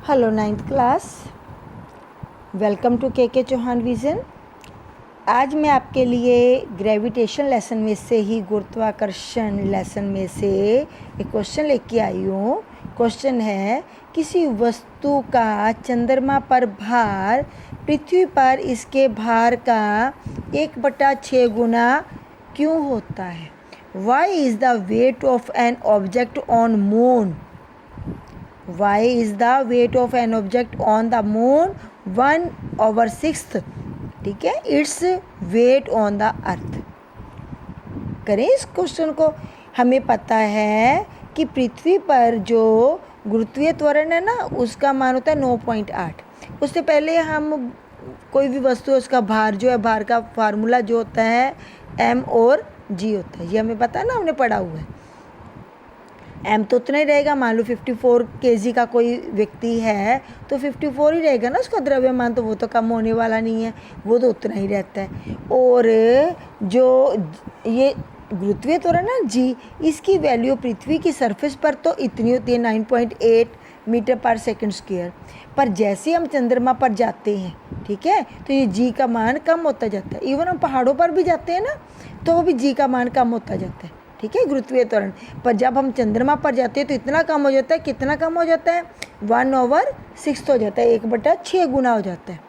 Hello ninth class, welcome to K Chauhan vision. आज मैं आपके लिए ग्रेविटेशन लेसन में से ही गुरुत्वाकर्षण लेसन में से एक क्वेश्चन लेके आई हूँ। क्वेश्चन है, किसी वस्तु का चंद्रमा पर भार पृथ्वी पर इसके भार का 1/6 गुना क्यों होता है? Why is the weight of an object on moon? Why is the weight of an object on the moon 1/6? ठीक है, its weight on the earth. करें इस क्वेश्चन को। हमें पता है कि पृथ्वी पर जो गुरुत्वीय त्वरण है ना, उसका मान होता है 9.8। उससे पहले हम कोई भी वस्तु है उसका भार जो है, भार का फार्मूला जो होता है m और g होता है। ये हमें पता है ना, हमने पढ़ा हुआ है। m तो उतना ही रहेगा। मान लो 54 kg का कोई व्यक्ति है तो 54 ही रहेगा ना उसका द्रव्यमान, तो वो तो कम होने वाला नहीं है, वो तो उतना ही रहता है। और जो ये गुरुत्वीय त्वरण है जी, इसकी वैल्यू पृथ्वी की सरफेस पर तो इतनी होती है 9.8 मीटर पर सेकंड स्क्वायर, पर जैसे हम चंद्रमा पर जाते हैं, ठीक है, तो ये जी का मान कम होता जाता है। इवन हम पहाड़ों पर भी जाते हैं ना, तो वो भी जी का मान कम होता जाता है, ठीक है, गुरुत्वीय त्वरण। पर जब हम चंद्रमा पर जाते हैं तो इतना कम हो जाता है। कितना कम हो जाता है? 1/6 हो जाता है, 1/6 गुना हो जाता है,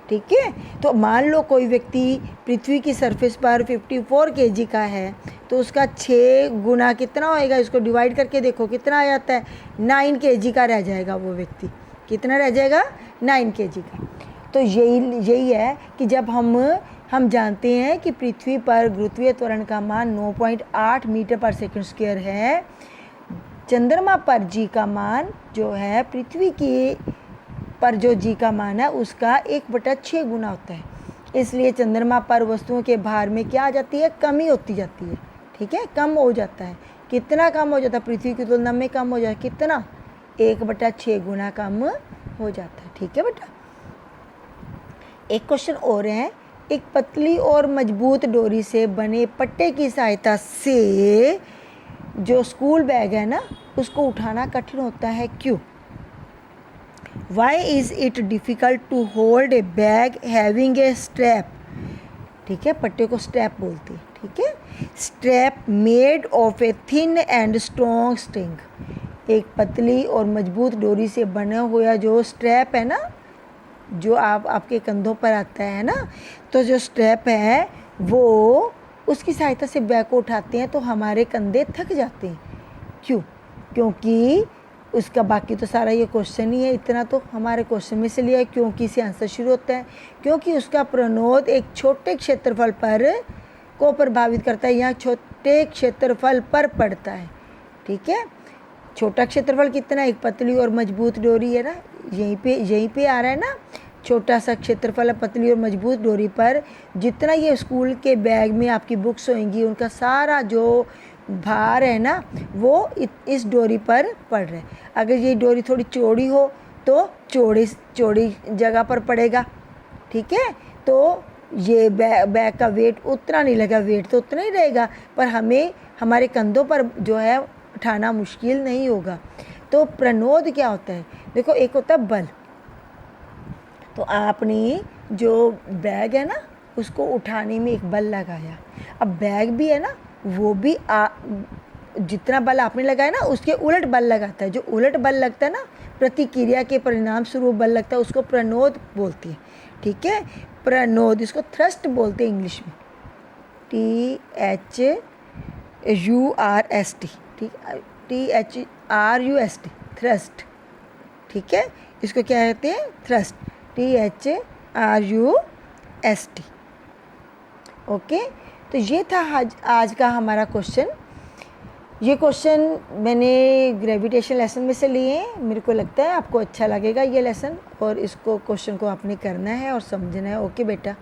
ठीक है। तो मान लो कोई व्यक्ति पृथ्वी की सरफेस पर 54 kg का है, तो उसका 6 गुना कितना होएगा? इसको डिवाइड करके देखो कितना आ जाता है। 9 kg का रह जाएगा वो व्यक्ति। कितना रह जाएगा? 9 kg का। तो यही है कि जब हम जानते हैं कि पृथ्वी पर गुरुत्वीय त्वरण का मान 9.8 मीटर पर सेकंड स्क्वायर है। चंद्रमा पर जी का मान जो है पृथ्वी की पर जो जी का मान है उसका 1/6 गुना होता है। इसलिए चंद्रमा पर वस्तुओं के भार में क्या आ जाती है? कमी होती जाती है, ठीक है, कम हो जाता है। कितना कम हो जाता है? पृथ्वी की तुलना में कम हो जाता है। कितना? 1/6 गुना कम हो जाता है, ठीक है बेटा। एक क्वेश्चन और है, एक पतली और मजबूत डोरी से बने पट्टे की सहायता से जो स्कूल बैग है ना, उसको उठाना कठिन होता है, क्यों? Why is it difficult to hold a bag having a strap? ठीक है, पट्टे को स्ट्रैप बोलते हैं, ठीक है। Strap made of a thin and strong string. एक पतली और मजबूत डोरी से बना हुआ जो स्ट्रैप है ना, जो आपके कंधों पर आता है ना, तो जो स्ट्रैप है वो उसकी सहायता से बैग को उठाते हैं तो हमारे कंधे थक जाते हैं। क्यों? क्योंकि उसका बाकी तो सारा ये क्वेश्चन ही है, इतना तो हमारे क्वेश्चन में से लिया है, क्योंकि से आंसर शुरू होता है। क्योंकि उसका प्रणोद एक छोटे क्षेत्रफल पर को प्रभावित करता है, यहाँ छोटे क्षेत्रफल पर पड़ता है, ठीक है। छोटा क्षेत्रफल कितना? एक पतली और मजबूत डोरी है ना, यहीं पे आ रहा है ना, छोटा सा क्षेत्रफल है पतली और मजबूत डोरी पर। जितना ये स्कूल के बैग में आपकी बुक्स होंगी उनका सारा जो भार है ना, वो इस डोरी पर पड़ रहा है। अगर ये डोरी थोड़ी चौड़ी हो तो चौड़ी जगह पर पड़ेगा, ठीक है, तो ये बैग का वेट उतना नहीं लगेगा, वेट तो उतना ही रहेगा, पर हमें हमारे कंधों पर जो है उठाना मुश्किल नहीं होगा। तो प्रणोद क्या होता है? देखो, एक होता है बल। तो आपने जो बैग है ना उसको उठाने में एक बल लगाया। अब बैग भी है ना, वो भी जितना बल आपने लगाया ना उसके उलट बल लगाता है। जो उलट बल लगता है ना, प्रतिक्रिया के परिणाम स्वरूप बल लगता है, उसको प्रणोद बोलते हैं, ठीक है। प्रणोद, इसको थ्रस्ट बोलते हैं इंग्लिश में, THURST, ठीक है, THRUST, थ्रस्ट, ठीक है। इसको क्या कहते हैं? Thrust, THRUST। ओके, तो ये था आज का हमारा क्वेश्चन। ये क्वेश्चन मैंने ग्रेविटेशन लेसन में से लिए हैं। मेरे को लगता है आपको अच्छा लगेगा ये लेसन, और इसको क्वेश्चन को आपने करना है और समझना है। ओके बेटा।